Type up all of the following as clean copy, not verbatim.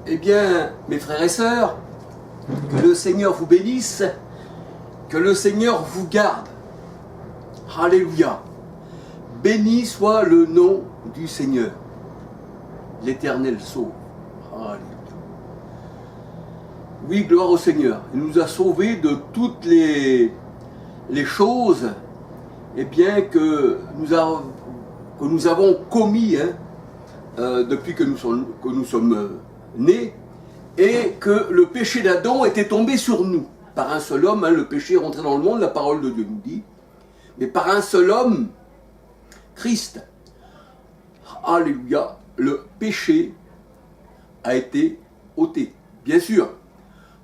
Eh bien, mes frères et sœurs, que le Seigneur vous bénisse, que le Seigneur vous garde. Alléluia. Béni soit le nom du Seigneur. L'Éternel sauve. Alléluia. Oui, gloire au Seigneur. Il nous a sauvés de toutes les choses eh bien, que nous avons commis depuis que nous sommes nés, et que le péché d'Adam était tombé sur nous. Par un seul homme, le péché est rentré dans le monde, la parole de Dieu nous dit, mais par un seul homme, Christ. Alléluia, le péché a été ôté. Bien sûr,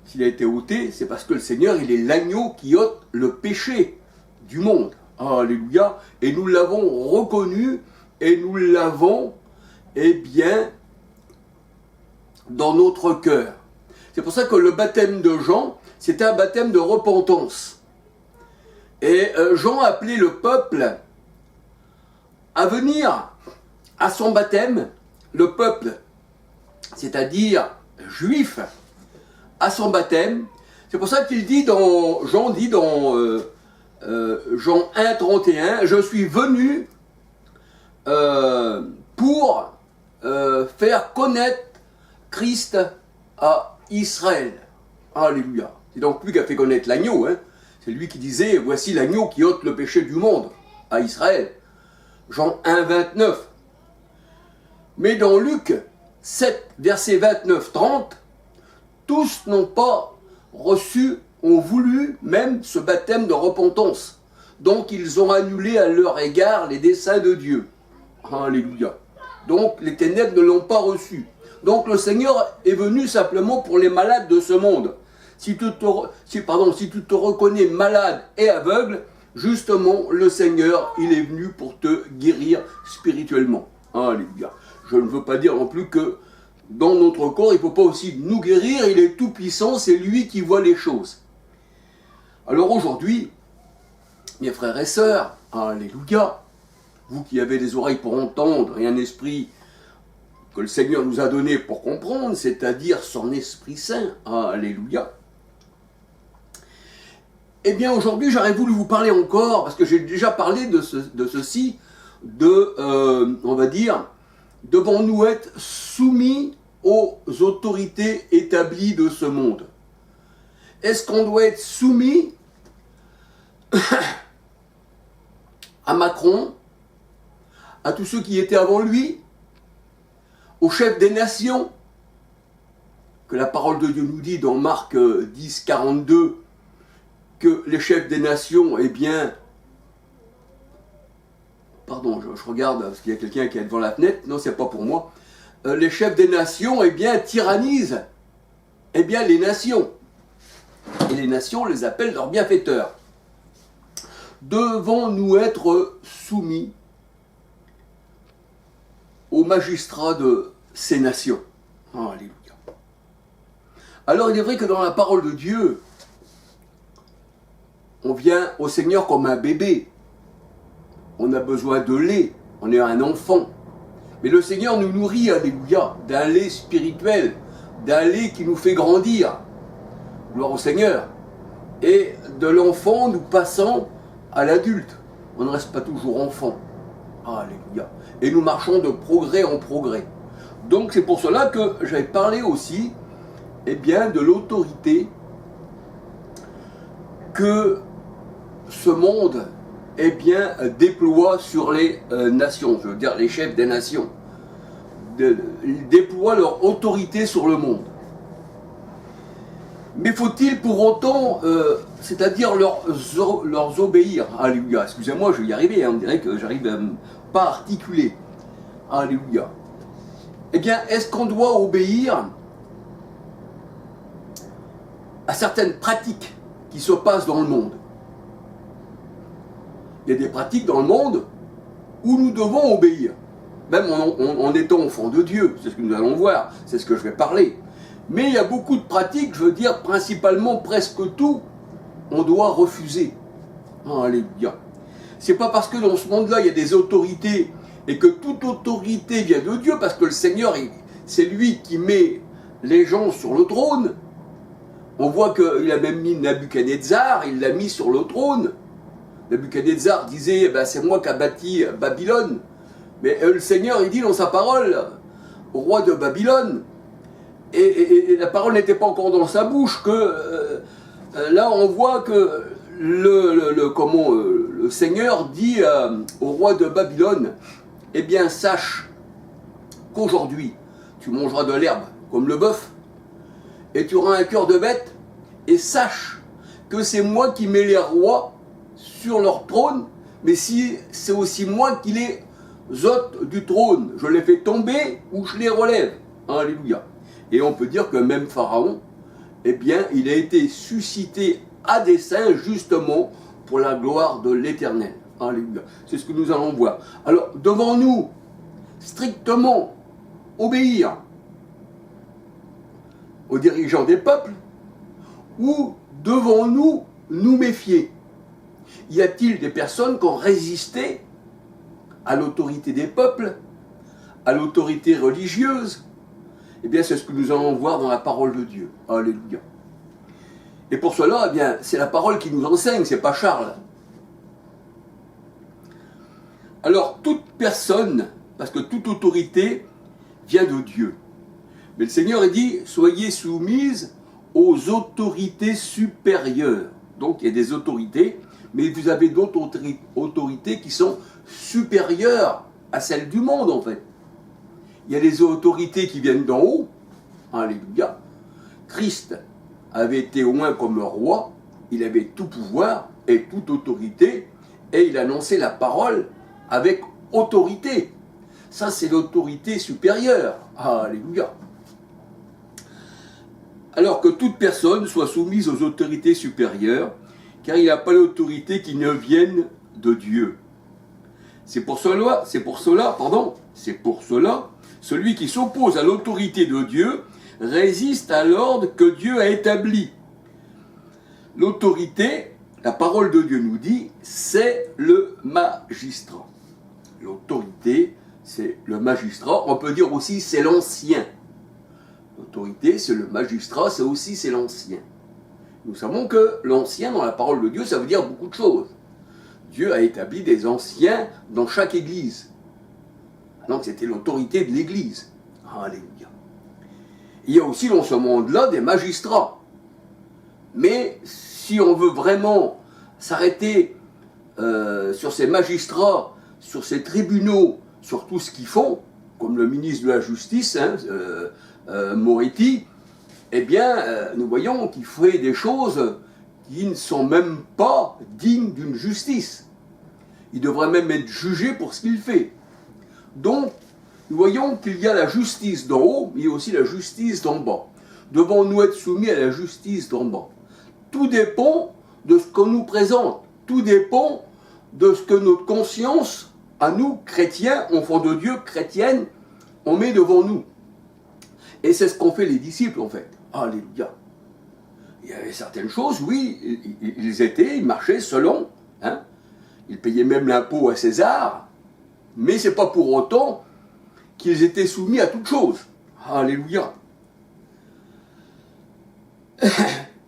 s'il a été ôté, c'est parce que le Seigneur, il est l'agneau qui ôte le péché du monde. Alléluia, et nous l'avons reconnu, et nous l'avons, eh bien, dans notre cœur. C'est pour ça que le baptême de Jean, c'était un baptême de repentance. Et Jean a appelé le peuple à venir à son baptême, le peuple, c'est-à-dire juif, à son baptême. C'est pour ça qu'il dit Jean dit dans Jean 1, 31, « Je suis venu pour faire connaître Christ à Israël. » Alléluia. C'est donc lui qui a fait connaître l'agneau. C'est lui qui disait, voici l'agneau qui ôte le péché du monde à Israël. Jean 1, 29. Mais dans Luc 7, versets 29-30, tous n'ont pas reçu, ont voulu même ce baptême de repentance. Donc ils ont annulé à leur égard les desseins de Dieu. Alléluia. Donc les ténèbres ne l'ont pas reçu. Donc le Seigneur est venu simplement pour les malades de ce monde. Si tu te reconnais malade et aveugle, justement le Seigneur, il est venu pour te guérir spirituellement. Alléluia. Je ne veux pas dire non plus que dans notre corps, il ne peut pas aussi nous guérir, il est tout puissant, c'est lui qui voit les choses. Alors aujourd'hui, mes frères et sœurs, alléluia, vous qui avez des oreilles pour entendre et un esprit que le Seigneur nous a donné pour comprendre, c'est-à-dire son Esprit Saint, alléluia. Eh bien aujourd'hui, j'aurais voulu vous parler encore, parce que j'ai déjà parlé de ceci, on va dire, devons-nous être soumis aux autorités établies de ce monde? Est-ce qu'on doit être soumis à Macron, à tous ceux qui étaient avant lui, au chef des nations, que la parole de Dieu nous dit dans Marc 10, 42, que les chefs des nations, eh bien, pardon, je regarde, parce qu'il y a quelqu'un qui est devant la fenêtre, non, c'est pas pour moi, les chefs des nations, eh bien, tyrannisent, eh bien, les nations. Et les nations les appellent leurs bienfaiteurs. Devons-nous être soumis aux magistrats de ces nations? Alléluia. Alors, il est vrai que dans la parole de Dieu, on vient au Seigneur comme un bébé. On a besoin de lait, on est un enfant. Mais le Seigneur nous nourrit, alléluia, d'un lait spirituel, d'un lait qui nous fait grandir. Gloire au Seigneur. Et de l'enfant, nous passons à l'adulte. On ne reste pas toujours enfant. Alléluia. Et nous marchons de progrès en progrès. Donc c'est pour cela que j'avais parlé aussi, eh bien, de l'autorité que ce monde, eh bien, déploie sur les nations, je veux dire les chefs des nations. Ils déploient leur autorité sur le monde. Mais faut-il pour autant, c'est-à-dire leur obéir? Alléluia. Excusez-moi, je vais y arriver, on dirait que j'arrive pas à articuler. Alléluia. Eh bien, est-ce qu'on doit obéir à certaines pratiques qui se passent dans le monde? Il y a des pratiques dans le monde où nous devons obéir, même en étant enfants de Dieu, c'est ce que nous allons voir, c'est ce que je vais parler. Mais il y a beaucoup de pratiques, je veux dire principalement presque tout, on doit refuser. Alléluia. C'est pas parce que dans ce monde-là il y a des autorités et que toute autorité vient de Dieu, parce que le Seigneur, c'est lui qui met les gens sur le trône. On voit qu'il a même mis Nabuchodonosor, il l'a mis sur le trône. Nabuchodonosor disait, ben, c'est moi qui a bâti Babylone. Mais le Seigneur, il dit dans sa parole, au roi de Babylone, et la parole n'était pas encore dans sa bouche, que là on voit que le Seigneur dit au roi de Babylone, eh bien sache qu'aujourd'hui tu mangeras de l'herbe comme le bœuf, et tu auras un cœur de bête, et sache que c'est moi qui mets les rois sur leur trône, mais si c'est aussi moi qui les ôte du trône, je les fais tomber ou je les relève. Alléluia. Et on peut dire que même Pharaon, eh bien, il a été suscité à dessein justement pour la gloire de l'Éternel. Alléluia. C'est ce que nous allons voir. Alors, devant nous, strictement obéir aux dirigeants des peuples, ou devons-nous nous méfier? Y a-t-il des personnes qui ont résisté à l'autorité des peuples, à l'autorité religieuse? Eh bien, c'est ce que nous allons voir dans la parole de Dieu. Alléluia. Et pour cela, eh bien, c'est la parole qui nous enseigne, c'est pas Charles. Alors, toute personne, parce que toute autorité vient de Dieu. Mais le Seigneur dit, soyez soumises aux autorités supérieures. Donc, il y a des autorités, mais vous avez d'autres autorités qui sont supérieures à celles du monde, en fait. Il y a les autorités qui viennent d'en haut. Alléluia. Christ avait été au moins comme roi, il avait tout pouvoir et toute autorité, et il annonçait la parole avec autorité. Ça, c'est l'autorité supérieure. Alléluia. Alors que toute personne soit soumise aux autorités supérieures, car il n'y a pas l'autorité qui ne vienne de Dieu. C'est pour cela, celui qui s'oppose à l'autorité de Dieu résiste à l'ordre que Dieu a établi. L'autorité, la parole de Dieu nous dit, c'est le magistrat. L'autorité, c'est le magistrat. On peut dire aussi c'est l'ancien. L'autorité, c'est le magistrat, c'est l'ancien. Nous savons que l'ancien, dans la parole de Dieu, ça veut dire beaucoup de choses. Dieu a établi des anciens dans chaque église. Donc c'était l'autorité de l'église. Alléluia. Il y a aussi dans ce monde-là des magistrats. Mais si on veut vraiment s'arrêter sur ces magistrats, sur ces tribunaux, sur tout ce qu'ils font, comme le ministre de la Justice, Moretti, eh bien, nous voyons qu'il fait des choses qui ne sont même pas dignes d'une justice. Il devrait même être jugé pour ce qu'il fait. Donc, nous voyons qu'il y a la justice d'en haut, mais il y a aussi la justice d'en bas. Devons-nous être soumis à la justice d'en bas? Tout dépend de ce qu'on nous présente. Tout dépend de ce que notre conscience, à nous, chrétiens, enfants de Dieu, chrétiennes, on met devant nous. Et c'est ce qu'ont fait les disciples, en fait. Alléluia. Il y avait certaines choses, oui, ils marchaient selon. Ils payaient même l'impôt à César. Mais ce n'est pas pour autant qu'ils étaient soumis à toutes choses. Alléluia.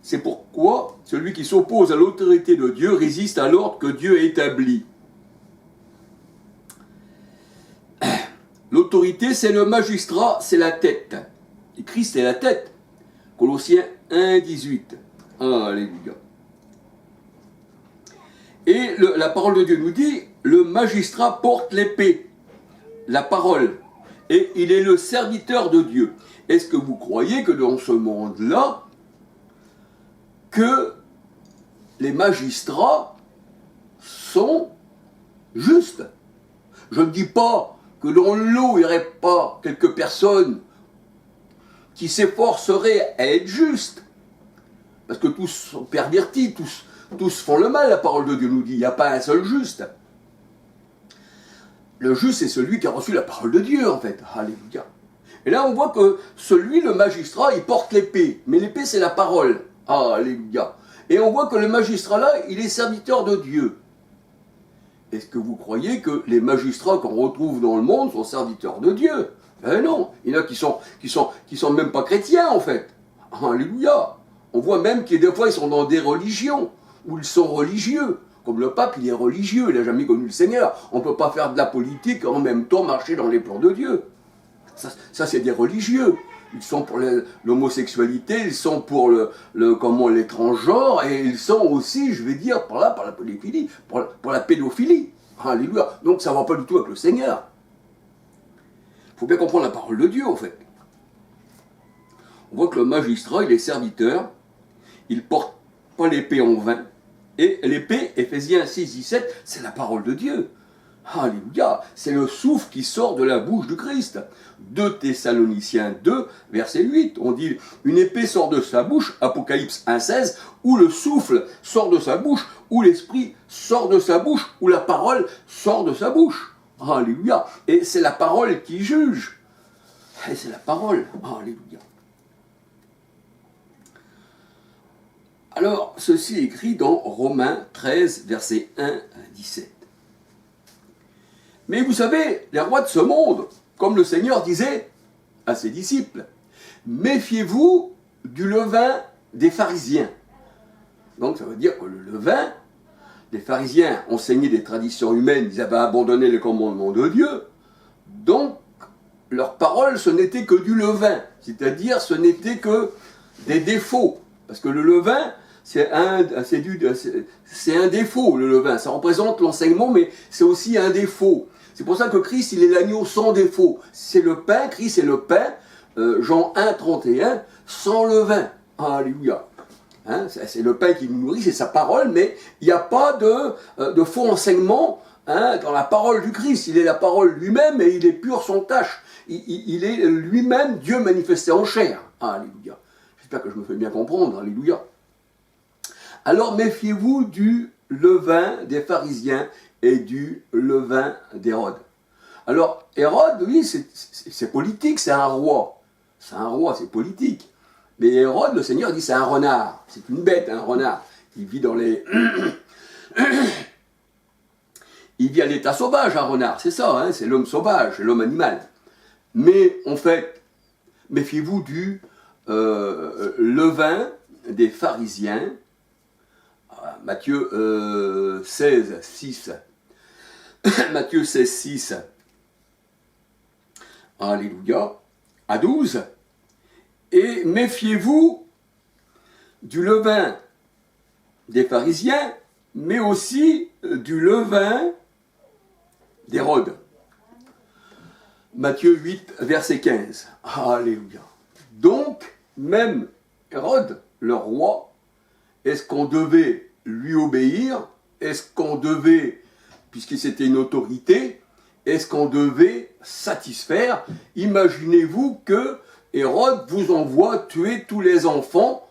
C'est pourquoi celui qui s'oppose à l'autorité de Dieu résiste à l'ordre que Dieu a établi. L'autorité, c'est le magistrat, c'est la tête. Et Christ est la tête. Colossiens 1, 18. Alléluia. Et la parole de Dieu nous dit, le magistrat porte l'épée, la parole, et il est le serviteur de Dieu. Est-ce que vous croyez que dans ce monde-là, que les magistrats sont justes? Je ne dis pas que dans l'eau, il n'y aurait pas quelques personnes qui s'efforceraient à être justes, parce que tous sont pervertis, tous font le mal, la parole de Dieu nous dit, il n'y a pas un seul juste. Le juste, c'est celui qui a reçu la parole de Dieu, en fait. Alléluia. Et là, on voit que le magistrat, il porte l'épée. Mais l'épée, c'est la parole. Alléluia. Et on voit que le magistrat, là, il est serviteur de Dieu. Est-ce que vous croyez que les magistrats qu'on retrouve dans le monde sont serviteurs de Dieu? Non, il y en a qui sont même pas chrétiens en fait. Alléluia. On voit même que des fois ils sont dans des religions où ils sont religieux. Comme le pape, il est religieux, il n'a jamais connu le Seigneur. On ne peut pas faire de la politique et en même temps marcher dans les plans de Dieu. Ça c'est des religieux. Ils sont pour l'homosexualité, ils sont pour les transgenres, et ils sont aussi, je vais dire, par la pédophilie, pour la pédophilie. Alléluia. Donc ça ne va pas du tout avec le Seigneur. Il faut bien comprendre la parole de Dieu, en fait. On voit que le magistrat, il est serviteur, il ne porte pas l'épée en vain, et l'épée, Éphésiens 6, 17, c'est la parole de Dieu. Alléluia, c'est le souffle qui sort de la bouche du Christ. 2 Thessaloniciens 2, verset 8, on dit « Une épée sort de sa bouche », Apocalypse 1, 16, où le souffle sort de sa bouche, où l'esprit sort de sa bouche, où la parole sort de sa bouche. Alléluia, et c'est la parole qui juge. Et c'est la parole. Alléluia. Alors, ceci est écrit dans Romains 13, versets 1 à 17. Mais vous savez, les rois de ce monde, comme le Seigneur disait à ses disciples, méfiez-vous du levain des pharisiens. Donc ça veut dire que le levain, les pharisiens enseignaient des traditions humaines, ils avaient abandonné les commandements de Dieu, donc leur parole ce n'était que du levain, c'est-à-dire ce n'était que des défauts, parce que le levain, c'est un défaut, le levain, ça représente l'enseignement, mais c'est aussi un défaut. C'est pour ça que Christ, il est l'agneau sans défaut. C'est le pain, Christ est le pain, Jean 1, 31, sans levain. Alléluia. Hein, c'est le pain qui nous nourrit, c'est sa parole, mais il n'y a pas de faux enseignement dans la parole du Christ. Il est la parole lui-même et il est pur sans tache. Il est lui-même Dieu manifesté en chair. Alléluia. J'espère que je me fais bien comprendre. Alléluia. Alors méfiez-vous du levain des pharisiens et du levain d'Hérode. Alors, Hérode, oui, c'est politique, c'est un roi. C'est un roi, c'est politique. Mais Hérode, le Seigneur dit, c'est un renard. C'est une bête, un renard. Il vit dans les... Il vit à l'état sauvage, un renard. C'est ça, hein, c'est l'homme sauvage, l'homme animal. Mais, en fait, méfiez-vous du levain des pharisiens. Matthieu 16, 6. Matthieu 16, 6. Alléluia. À 12. Et méfiez-vous du levain des pharisiens, mais aussi du levain d'Hérode. Matthieu 8, verset 15. Alléluia. Donc, même Hérode, le roi, est-ce qu'on devait lui obéir? Est-ce qu'on devait, puisque c'était une autorité, est-ce qu'on devait satisfaire? Imaginez-vous que Hérode vous envoie tuer tous les enfants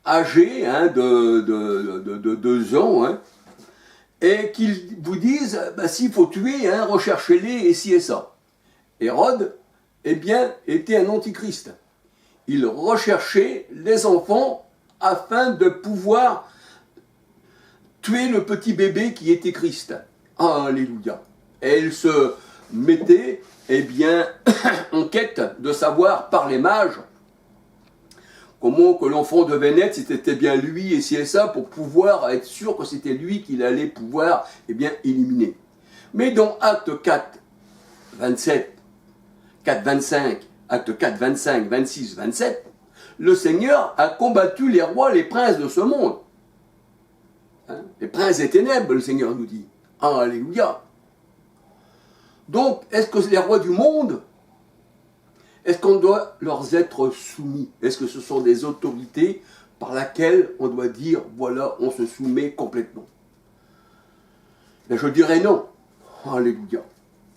âgés de 2 ans, et qu'ils vous disent, s'il faut tuer, recherchez-les et ci et ça. Hérode, eh bien, était un antichrist. Il recherchait les enfants afin de pouvoir tuer le petit bébé qui était Christ. Alléluia. Et il se mettait, eh bien, en quête de savoir par les mages comment que l'enfant devait naître, si c'était bien lui et si et ça, pour pouvoir être sûr que c'était lui qu'il allait pouvoir, eh bien, éliminer. Mais dans Acte 4, 27, 4, 25, Acte 4, 25, 26, 27, le Seigneur a combattu les rois, les princes de ce monde. Les princes des ténèbres, le Seigneur nous dit. Alléluia. Donc, est-ce que les rois du monde, est-ce qu'on doit leur être soumis? Est-ce que ce sont des autorités par lesquelles on doit dire, voilà, on se soumet complètement? Ben, je dirais non. Alléluia.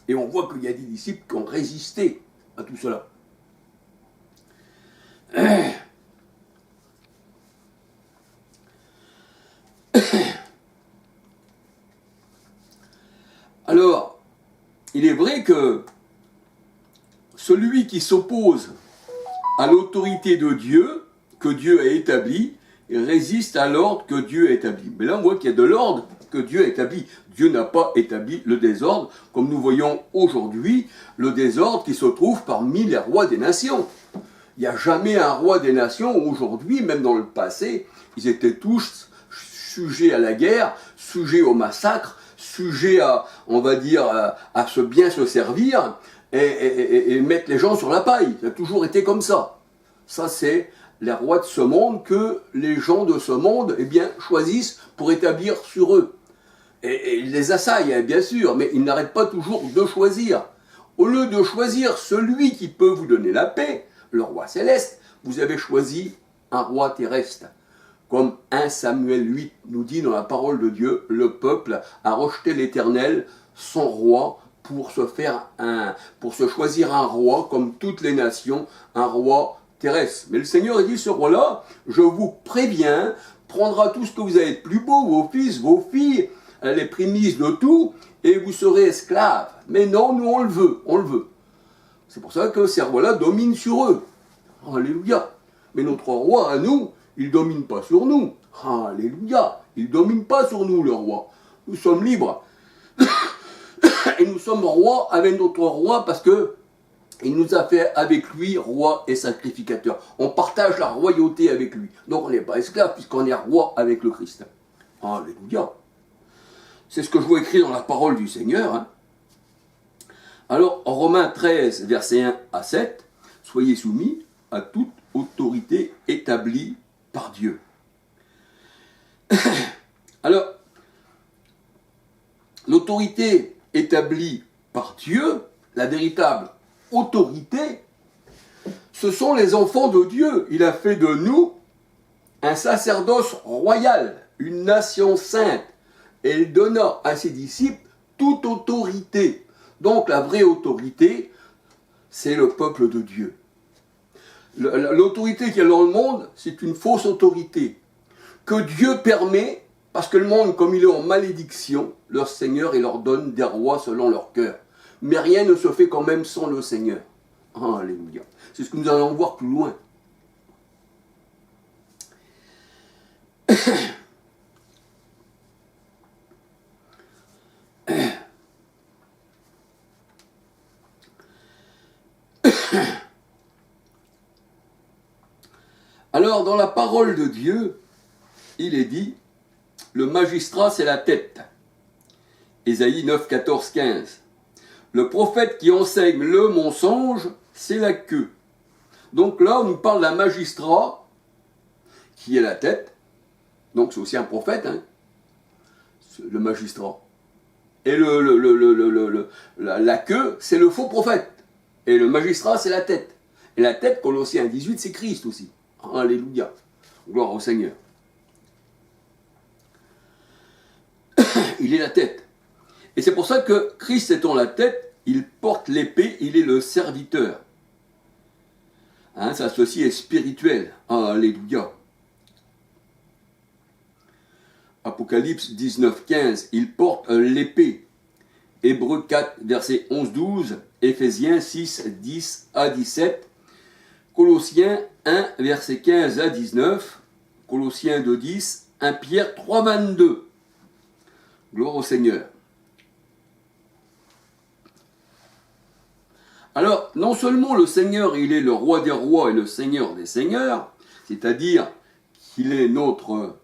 Et on voit qu'il y a des disciples qui ont résisté à tout cela. Alors, il est vrai que celui qui s'oppose à l'autorité de Dieu, que Dieu a établie, résiste à l'ordre que Dieu a établi. Mais là, on voit qu'il y a de l'ordre que Dieu a établi. Dieu n'a pas établi le désordre, comme nous voyons aujourd'hui, le désordre qui se trouve parmi les rois des nations. Il n'y a jamais un roi des nations aujourd'hui, même dans le passé, ils étaient tous sujets à la guerre, sujets au massacre, sujets à, on va dire, à bien se servir et mettre les gens sur la paille. Ça a toujours été comme ça. Ça, c'est les rois de ce monde que les gens de ce monde, eh bien, choisissent pour établir sur eux. Et ils les assaillent, bien sûr, mais ils n'arrêtent pas toujours de choisir. Au lieu de choisir celui qui peut vous donner la paix, le roi céleste, vous avez choisi un roi terrestre. Comme 1 Samuel 8 nous dit dans la parole de Dieu, le peuple a rejeté l'Éternel, son roi, pour se choisir un roi, comme toutes les nations, un roi terrestre. Mais le Seigneur dit, ce roi-là, je vous préviens, prendra tout ce que vous avez de plus beau, vos fils, vos filles, les prémices de tout, et vous serez esclaves. Mais non, nous on le veut, on le veut. C'est pour ça que ces rois-là dominent sur eux. Alléluia. Mais notre roi, à nous, il ne domine pas sur nous. Alléluia. Il ne domine pas sur nous, le roi. Nous sommes libres. Et nous sommes rois avec notre roi parce que il nous a fait avec lui roi et sacrificateur. On partage la royauté avec lui. Donc on n'est pas esclave puisqu'on est roi avec le Christ. Alléluia. C'est ce que je vois écrit dans la parole du Seigneur. Hein. Alors, en Romains 13, versets 1 à 7, soyez soumis à toute autorité établie par Dieu. Alors, l'autorité établie par Dieu, la véritable autorité, ce sont les enfants de Dieu. Il a fait de nous un sacerdoce royal, une nation sainte, et il donna à ses disciples toute autorité. Donc la vraie autorité, c'est le peuple de Dieu. L'autorité qu'il y a dans le monde, c'est une fausse autorité que Dieu permet, parce que le monde, comme il est en malédiction, leur Seigneur, il leur donne des rois selon leur cœur. Mais rien ne se fait quand même sans le Seigneur. Alléluia. C'est ce que nous allons voir plus loin. Alors, dans la parole de Dieu, il est dit, le magistrat, c'est la tête. Ésaïe 9, 14, 15. Le prophète qui enseigne le mensonge, c'est la queue. Donc là, on nous parle d'un magistrat, qui est la tête. Donc c'est aussi un prophète, hein, le magistrat. Et la queue, c'est le faux prophète. Et le magistrat, c'est la tête. Et la tête, Colossiens 18, c'est Christ aussi. Alléluia. Gloire au Seigneur. Il est la tête. Et c'est pour ça que Christ étant la tête, il porte l'épée, il est le serviteur. Hein, ça ceci est spirituel. Alléluia. Apocalypse 19, 15, il porte l'épée. Hébreux 4, verset 11, 12, Éphésiens 6, 10 à 17, Colossiens 1, verset 15 à 19, Colossiens 2, 10, 1 Pierre 3, 22. Gloire au Seigneur. Alors, non seulement le Seigneur, il est le roi des rois et le Seigneur des seigneurs, c'est-à-dire qu'il est notre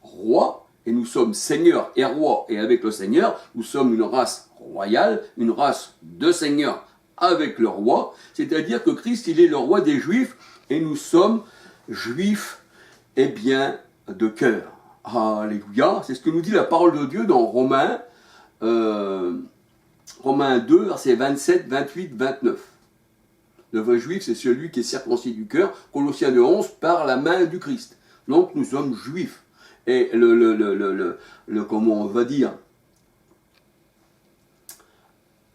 roi, et nous sommes seigneurs et rois, et avec le Seigneur, nous sommes une race royale, une race de seigneurs avec le roi, c'est-à-dire que Christ, il est le roi des Juifs, et nous sommes juifs, eh bien, de cœur. Alléluia, c'est ce que nous dit la parole de Dieu dans Romains 2, versets 27, 28, 29. Le vrai juif, c'est celui qui est circoncis du cœur. Colossiens 11, par la main du Christ. Donc nous sommes juifs. Et comment on va dire,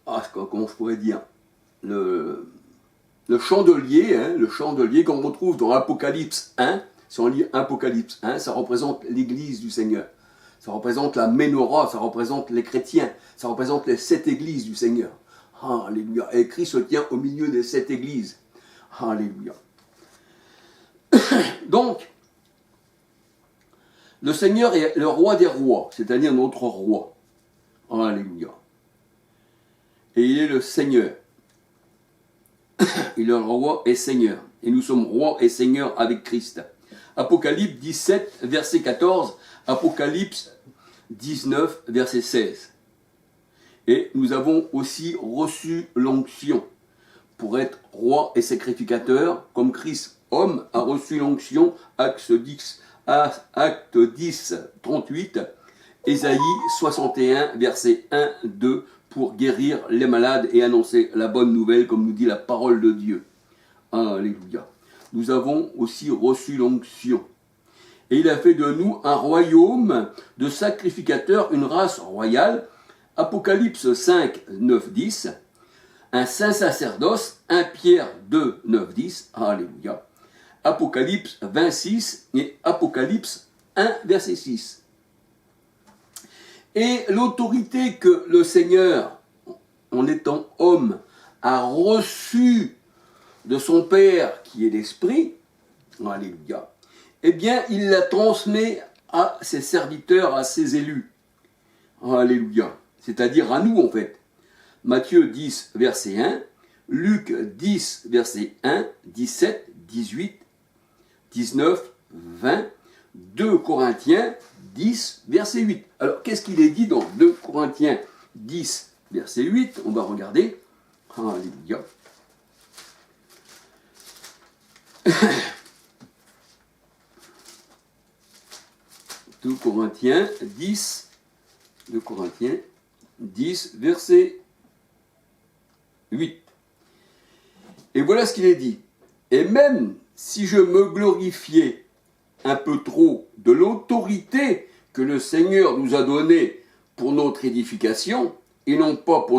comment je pourrais dire, le chandelier, hein, le chandelier qu'on retrouve dans Apocalypse 1, si on lit Apocalypse 1, ça représente l'église du Seigneur. Ça représente la Ménorah, ça représente les chrétiens, ça représente les 7 églises du Seigneur. Alléluia. Et Christ se tient au milieu des 7 églises. Alléluia. Donc, Le Seigneur est le roi des rois, c'est-à-dire notre roi. Alléluia. Et il est le Seigneur. Il est le roi et Seigneur. Et nous sommes rois et seigneurs avec Christ. Apocalypse 17, verset 14. Apocalypse 19, verset 16. Et nous avons aussi reçu l'onction pour être roi et sacrificateur, comme Christ, homme, a reçu l'onction, acte 10, 38, Ésaïe 61, verset 1, 2, pour guérir les malades et annoncer la bonne nouvelle, comme nous dit la parole de Dieu. Alléluia. Nous avons aussi reçu l'onction. Et il a fait de nous un royaume de sacrificateurs, une race royale. Apocalypse 5, 9, 10. Un saint sacerdoce, 1 Pierre 2, 9, 10. Alléluia. Apocalypse 26 et Apocalypse 1, verset 6. Et l'autorité que le Seigneur, en étant homme, a reçue de son Père, qui est l'Esprit, alléluia, eh bien, il la transmet à ses serviteurs, à ses élus. Alléluia. C'est-à-dire à nous, en fait. Matthieu 10, verset 1, Luc 10, verset 1, 17, 18, 19, 20, 2 Corinthiens 10, verset 8. Alors, qu'est-ce qu'il est dit dans 2 Corinthiens 10, verset 8? On va regarder. Alléluia. Deux Corinthiens 10, verset 8. Et voilà ce qu'il est dit. Et même si je me glorifiais un peu trop de l'autorité que le Seigneur nous a donnée pour notre édification, et non pas pour notre